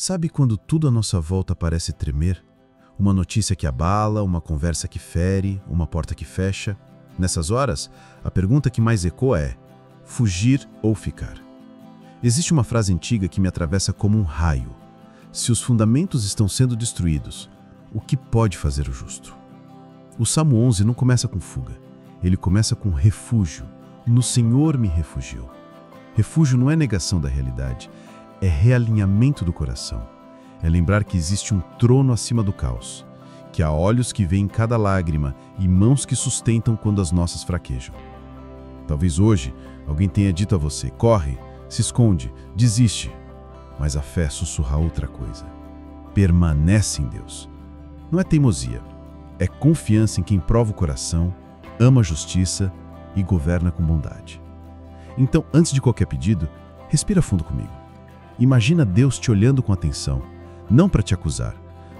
Sabe quando tudo à nossa volta parece tremer? Uma notícia que abala, uma conversa que fere, uma porta que fecha. Nessas horas, a pergunta que mais ecoa é: fugir ou ficar? Existe uma frase antiga que me atravessa como um raio. Se os fundamentos estão sendo destruídos, o que pode fazer o justo? O Salmo 11 não começa com fuga. Ele começa com refúgio. No Senhor me refugio. Refúgio não é negação da realidade, é realinhamento do coração. É lembrar que existe um trono acima do caos, que há olhos que veem cada lágrima e mãos que sustentam quando as nossas fraquejam. Talvez hoje alguém tenha dito a você: corre, se esconde, desiste. Mas a fé sussurra outra coisa. Permanece em Deus. Não é teimosia, é confiança em quem prova o coração, ama a justiça e governa com bondade. Então, antes de qualquer pedido, respira fundo comigo. Imagina Deus te olhando com atenção, não para te acusar,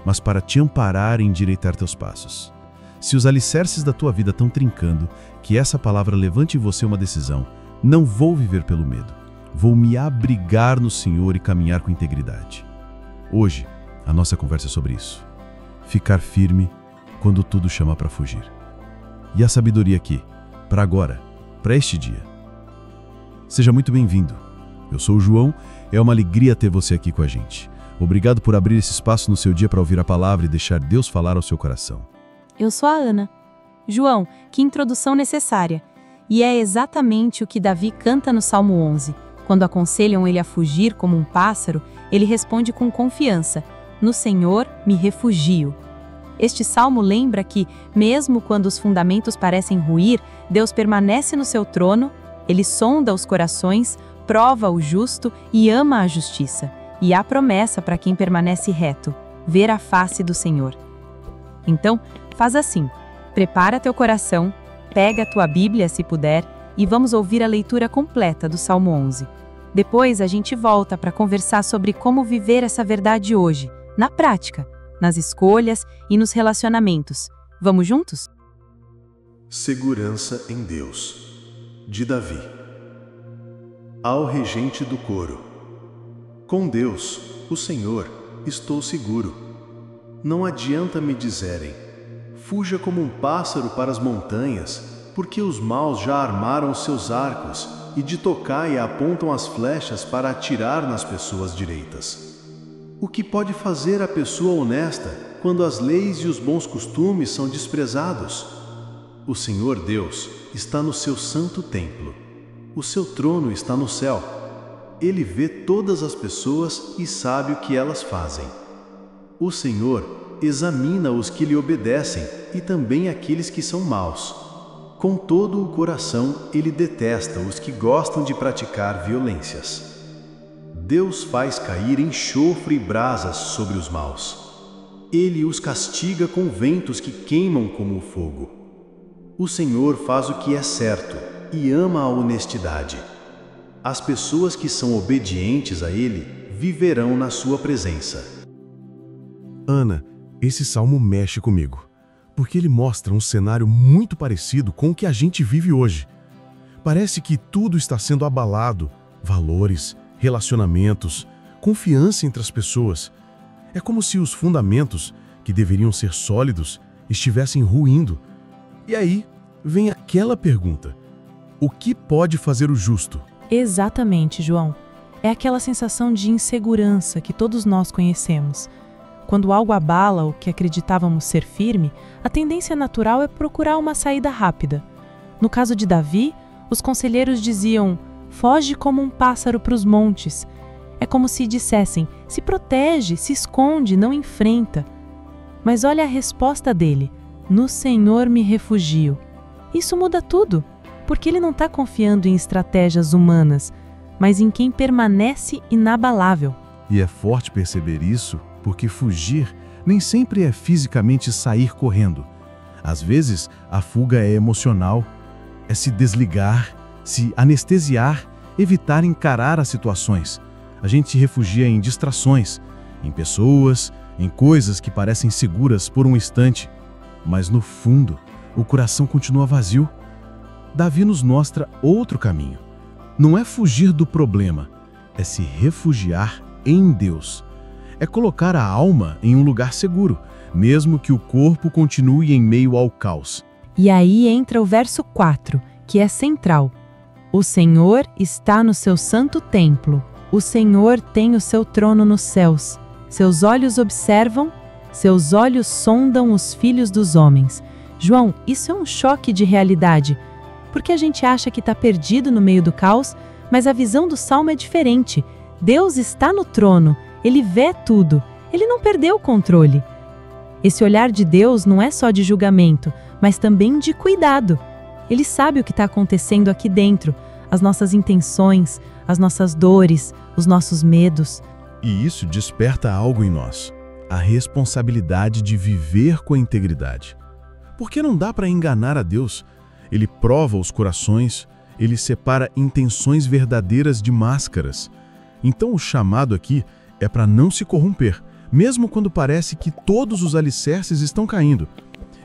mas para te amparar e endireitar teus passos. Se os alicerces da tua vida estão trincando, que essa palavra levante em você uma decisão: não vou viver pelo medo, vou me abrigar no Senhor e caminhar com integridade. Hoje, a nossa conversa é sobre isso. Ficar firme quando tudo chama para fugir. E a sabedoria aqui, para agora, para este dia. Seja muito bem-vindo. Eu sou o João, é uma alegria ter você aqui com a gente. Obrigado por abrir esse espaço no seu dia para ouvir a palavra e deixar Deus falar ao seu coração. Eu sou a Ana. João, que introdução necessária. E é exatamente o que Davi canta no Salmo 11. Quando aconselham ele a fugir como um pássaro, ele responde com confiança: no Senhor me refugio. Este salmo lembra que, mesmo quando os fundamentos parecem ruir, Deus permanece no seu trono, ele sonda os corações, prova o justo e ama a justiça. E há promessa para quem permanece reto: ver a face do Senhor. Então, faz assim: prepara teu coração, pega a tua Bíblia se puder e vamos ouvir a leitura completa do Salmo 11. Depois a gente volta para conversar sobre como viver essa verdade hoje, na prática, nas escolhas e nos relacionamentos. Vamos juntos? Segurança em Deus, de Davi. Ao regente do coro: com Deus, o Senhor, estou seguro. Não adianta me dizerem: fuja como um pássaro para as montanhas, porque os maus já armaram seus arcos e de tocaia apontam as flechas para atirar nas pessoas direitas. O que pode fazer a pessoa honesta quando as leis e os bons costumes são desprezados? O Senhor Deus está no seu santo templo. O seu trono está no céu. Ele vê todas as pessoas e sabe o que elas fazem. O Senhor examina os que lhe obedecem e também aqueles que são maus. Com todo o coração, ele detesta os que gostam de praticar violências. Deus faz cair enxofre e brasas sobre os maus. Ele os castiga com ventos que queimam como o fogo. O Senhor faz o que é certo e ama a honestidade. As pessoas que são obedientes a Ele viverão na sua presença. Ana, esse salmo mexe comigo, porque ele mostra um cenário muito parecido com o que a gente vive hoje. Parece que tudo está sendo abalado: valores, relacionamentos, confiança entre as pessoas. É como se os fundamentos, que deveriam ser sólidos, estivessem ruindo. E aí vem aquela pergunta: o que pode fazer o justo? Exatamente, João. É aquela sensação de insegurança que todos nós conhecemos. Quando algo abala o que acreditávamos ser firme, a tendência natural é procurar uma saída rápida. No caso de Davi, os conselheiros diziam: foge como um pássaro para os montes. É como se dissessem: se protege, se esconde, não enfrenta. Mas olha a resposta dele: no Senhor me refugio. Isso muda tudo, porque ele não está confiando em estratégias humanas, mas em quem permanece inabalável. E é forte perceber isso, porque fugir nem sempre é fisicamente sair correndo. Às vezes, a fuga é emocional, é se desligar, se anestesiar, evitar encarar as situações. A gente se refugia em distrações, em pessoas, em coisas que parecem seguras por um instante, mas no fundo, o coração continua vazio. Davi nos mostra outro caminho. Não é fugir do problema, é se refugiar em Deus. É colocar a alma em um lugar seguro, mesmo que o corpo continue em meio ao caos. E aí entra o verso 4, que é central. O Senhor está no seu santo templo. O Senhor tem o seu trono nos céus. Seus olhos observam, seus olhos sondam os filhos dos homens. João, isso é um choque de realidade, porque a gente acha que está perdido no meio do caos, mas a visão do Salmo é diferente. Deus está no trono, Ele vê tudo, Ele não perdeu o controle. Esse olhar de Deus não é só de julgamento, mas também de cuidado. Ele sabe o que está acontecendo aqui dentro, as nossas intenções, as nossas dores, os nossos medos. E isso desperta algo em nós, a responsabilidade de viver com a integridade. Porque não dá para enganar a Deus. Ele prova os corações, ele separa intenções verdadeiras de máscaras. Então o chamado aqui é para não se corromper, mesmo quando parece que todos os alicerces estão caindo.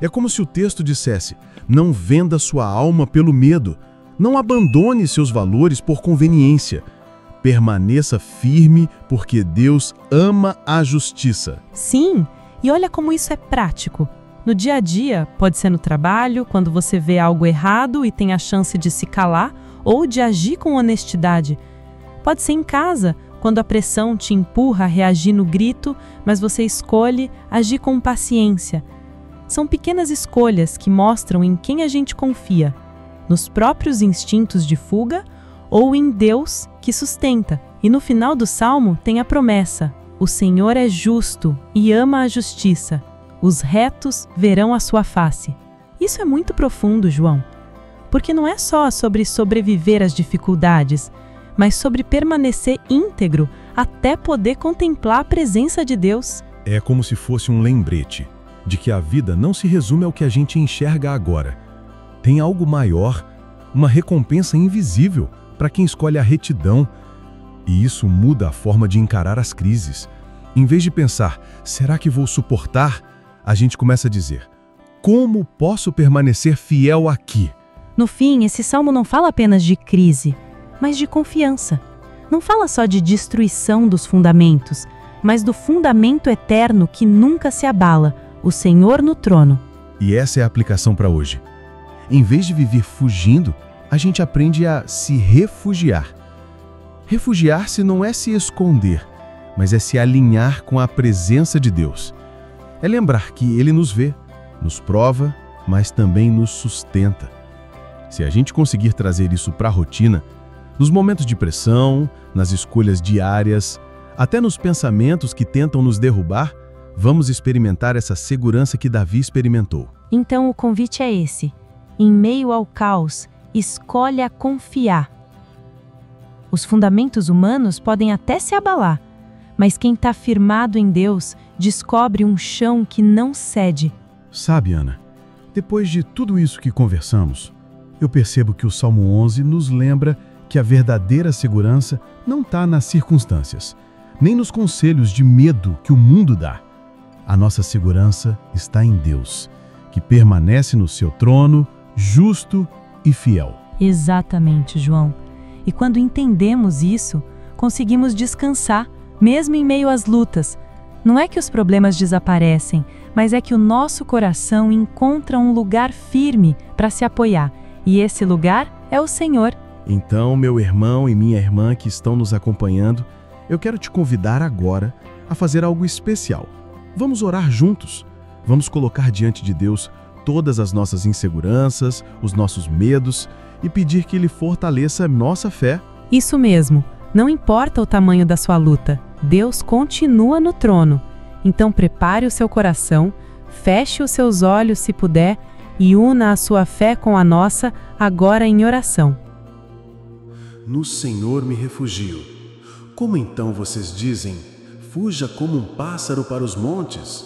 É como se o texto dissesse: não venda sua alma pelo medo, não abandone seus valores por conveniência. Permaneça firme, porque Deus ama a justiça. Sim, e olha como isso é prático. No dia a dia, pode ser no trabalho, quando você vê algo errado e tem a chance de se calar ou de agir com honestidade. Pode ser em casa, quando a pressão te empurra a reagir no grito, mas você escolhe agir com paciência. São pequenas escolhas que mostram em quem a gente confia, nos próprios instintos de fuga ou em Deus que sustenta. E no final do Salmo tem a promessa: o Senhor é justo e ama a justiça. Os retos verão a sua face. Isso é muito profundo, João, porque não é só sobre sobreviver às dificuldades, mas sobre permanecer íntegro até poder contemplar a presença de Deus. É como se fosse um lembrete de que a vida não se resume ao que a gente enxerga agora. Tem algo maior, uma recompensa invisível para quem escolhe a retidão. E isso muda a forma de encarar as crises. Em vez de pensar, será que vou suportar? A gente começa a dizer, como posso permanecer fiel aqui? No fim, esse salmo não fala apenas de crise, mas de confiança. Não fala só de destruição dos fundamentos, mas do fundamento eterno que nunca se abala, o Senhor no trono. E essa é a aplicação para hoje. Em vez de viver fugindo, a gente aprende a se refugiar. Refugiar-se não é se esconder, mas é se alinhar com a presença de Deus. É lembrar que Ele nos vê, nos prova, mas também nos sustenta. Se a gente conseguir trazer isso para a rotina, nos momentos de pressão, nas escolhas diárias, até nos pensamentos que tentam nos derrubar, vamos experimentar essa segurança que Davi experimentou. Então o convite é esse: em meio ao caos, escolha confiar. Os fundamentos humanos podem até se abalar, mas quem está firmado em Deus descobre um chão que não cede. Sabe, Ana, depois de tudo isso que conversamos, eu percebo que o Salmo 11 nos lembra que a verdadeira segurança não está nas circunstâncias, nem nos conselhos de medo que o mundo dá. A nossa segurança está em Deus, que permanece no seu trono, justo e fiel. Exatamente, João. E quando entendemos isso, conseguimos descansar, mesmo em meio às lutas. Não é que os problemas desaparecem, mas é que o nosso coração encontra um lugar firme para se apoiar. E esse lugar é o Senhor. Então, meu irmão e minha irmã que estão nos acompanhando, eu quero te convidar agora a fazer algo especial. Vamos orar juntos. Vamos colocar diante de Deus todas as nossas inseguranças, os nossos medos e pedir que Ele fortaleça nossa fé. Isso mesmo. Não importa o tamanho da sua luta, Deus continua no trono. Então prepare o seu coração, feche os seus olhos se puder e una a sua fé com a nossa agora em oração. No Senhor me refugio. Como então vocês dizem, fuja como um pássaro para os montes?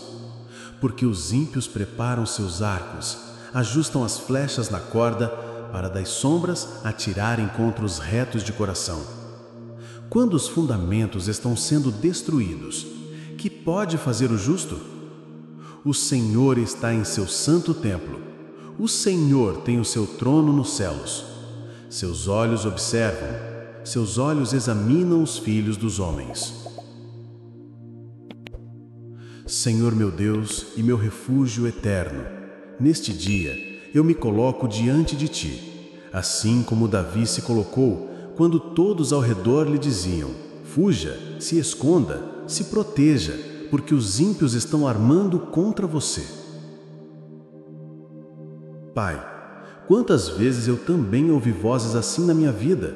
Porque os ímpios preparam seus arcos, ajustam as flechas na corda para das sombras atirarem contra os retos de coração. Quando os fundamentos estão sendo destruídos, que pode fazer o justo? O Senhor está em seu santo templo. O Senhor tem o seu trono nos céus. Seus olhos observam, seus olhos examinam os filhos dos homens. Senhor meu Deus e meu refúgio eterno, neste dia eu me coloco diante de Ti, assim como Davi se colocou quando todos ao redor lhe diziam: fuja, se esconda, se proteja, porque os ímpios estão armando contra você. Pai, quantas vezes eu também ouvi vozes assim na minha vida,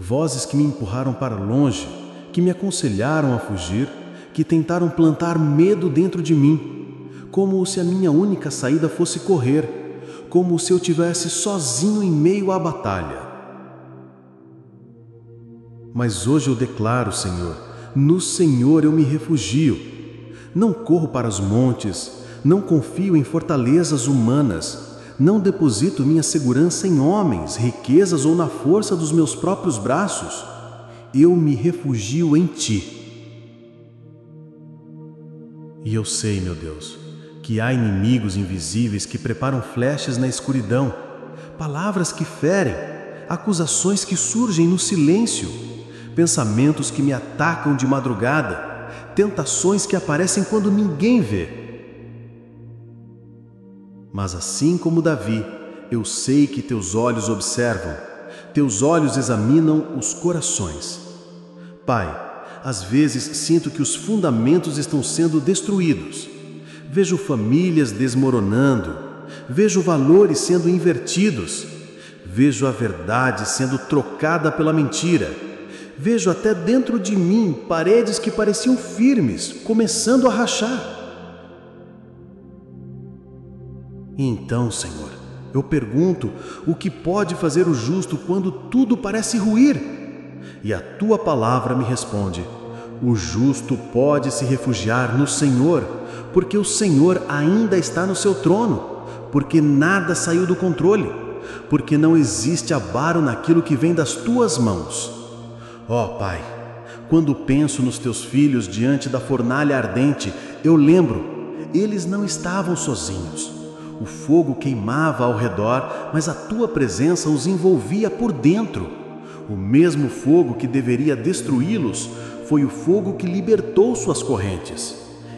vozes que me empurraram para longe, que me aconselharam a fugir, que tentaram plantar medo dentro de mim, como se a minha única saída fosse correr, como se eu tivesse sozinho em meio à batalha. Mas hoje eu declaro, Senhor, no Senhor eu me refugio. Não corro para os montes, não confio em fortalezas humanas, não deposito minha segurança em homens, riquezas ou na força dos meus próprios braços. Eu me refugio em Ti. E eu sei, meu Deus, que há inimigos invisíveis que preparam flechas na escuridão, palavras que ferem, acusações que surgem no silêncio, pensamentos que me atacam de madrugada, tentações que aparecem quando ninguém vê. Mas assim como Davi, eu sei que Teus olhos observam, Teus olhos examinam os corações. Pai, às vezes sinto que os fundamentos estão sendo destruídos. Vejo famílias desmoronando, vejo valores sendo invertidos, vejo a verdade sendo trocada pela mentira, vejo até dentro de mim paredes que pareciam firmes, começando a rachar. Então, Senhor, eu pergunto, o que pode fazer o justo quando tudo parece ruir? E a Tua palavra me responde: o justo pode se refugiar no Senhor, porque o Senhor ainda está no seu trono, porque nada saiu do controle, porque não existe abalo naquilo que vem das Tuas mãos. Ó Pai, quando penso nos Teus filhos diante da fornalha ardente, eu lembro, eles não estavam sozinhos. O fogo queimava ao redor, mas a Tua presença os envolvia por dentro. O mesmo fogo que deveria destruí-los foi o fogo que libertou suas correntes.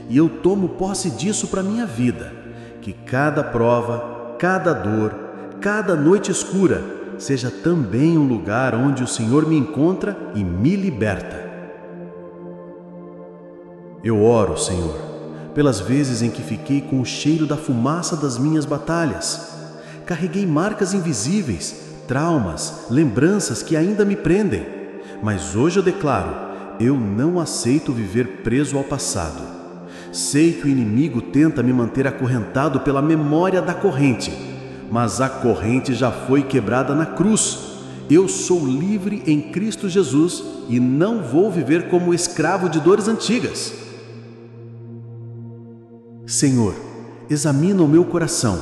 E eu tomo posse disso para minha vida, que cada prova, cada dor, cada noite escura seja também um lugar onde o Senhor me encontra e me liberta. Eu oro, Senhor, pelas vezes em que fiquei com o cheiro da fumaça das minhas batalhas. Carreguei marcas invisíveis, traumas, lembranças que ainda me prendem. Mas hoje eu declaro, eu não aceito viver preso ao passado. Sei que o inimigo tenta me manter acorrentado pela memória da corrente, mas a corrente já foi quebrada na cruz. Eu sou livre em Cristo Jesus e não vou viver como escravo de dores antigas. Senhor, examina o meu coração.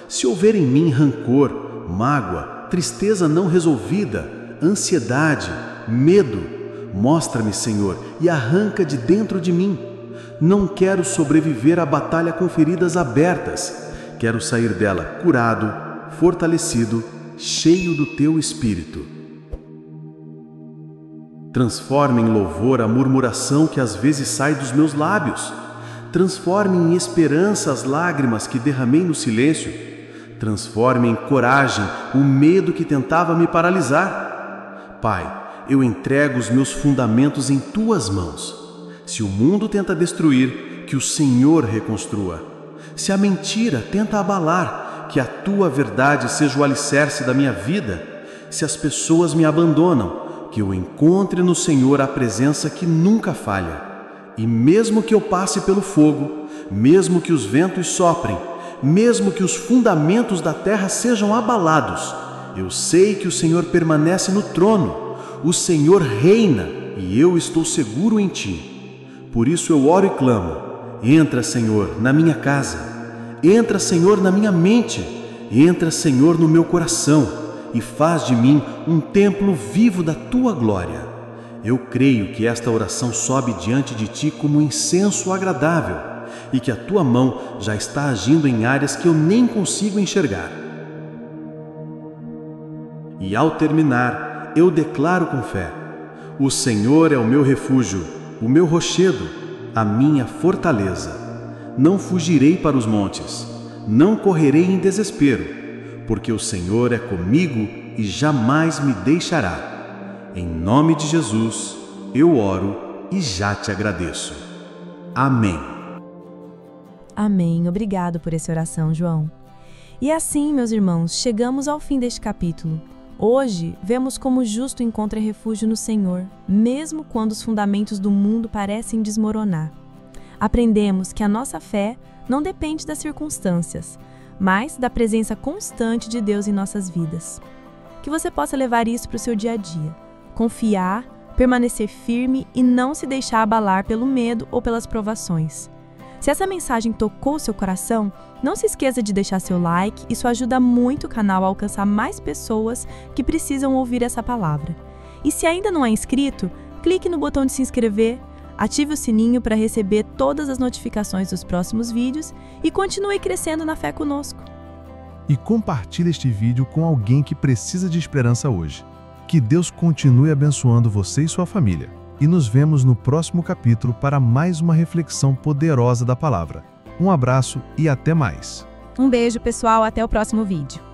Se houver em mim rancor, mágoa, tristeza não resolvida, ansiedade, medo, mostra-me, Senhor, e arranca de dentro de mim. Não quero sobreviver à batalha com feridas abertas. Quero sair dela curado, fortalecido, cheio do Teu Espírito. Transforme em louvor a murmuração que às vezes sai dos meus lábios. Transforme em esperança as lágrimas que derramei no silêncio. Transforme em coragem o medo que tentava me paralisar. Pai, eu entrego os meus fundamentos em Tuas mãos. Se o mundo tenta destruir, que o Senhor reconstrua. Se a mentira tenta abalar, que a Tua verdade seja o alicerce da minha vida. Se as pessoas me abandonam, que eu encontre no Senhor a presença que nunca falha. E mesmo que eu passe pelo fogo, mesmo que os ventos soprem, mesmo que os fundamentos da terra sejam abalados, eu sei que o Senhor permanece no trono, o Senhor reina e eu estou seguro em Ti. Por isso eu oro e clamo: entra, Senhor, na minha casa, entra, Senhor, na minha mente, entra, Senhor, no meu coração e faz de mim um templo vivo da Tua glória. Eu creio que esta oração sobe diante de Ti como incenso agradável e que a Tua mão já está agindo em áreas que eu nem consigo enxergar. E ao terminar, eu declaro com fé: o Senhor é o meu refúgio, o meu rochedo, a minha fortaleza. não fugirei para os montes, não correrei em desespero, porque o Senhor é comigo e jamais me deixará. Em nome de Jesus, eu oro e já te agradeço. Amém. Amém. Obrigado por essa oração, João. E assim, meus irmãos, chegamos ao fim deste capítulo. Hoje, vemos como o justo encontra refúgio no Senhor, mesmo quando os fundamentos do mundo parecem desmoronar. Aprendemos que a nossa fé não depende das circunstâncias, mas da presença constante de Deus em nossas vidas. Que você possa levar isso para o seu dia a dia, confiar, permanecer firme e não se deixar abalar pelo medo ou pelas provações. Se essa mensagem tocou seu coração, não se esqueça de deixar seu like, isso ajuda muito o canal a alcançar mais pessoas que precisam ouvir essa palavra. E se ainda não é inscrito, clique no botão de se inscrever, ative o sininho para receber todas as notificações dos próximos vídeos e continue crescendo na fé conosco. E compartilhe este vídeo com alguém que precisa de esperança hoje. Que Deus continue abençoando você e sua família. E nos vemos no próximo capítulo para mais uma reflexão poderosa da palavra. Um abraço e até mais. Um beijo, pessoal. Até o próximo vídeo.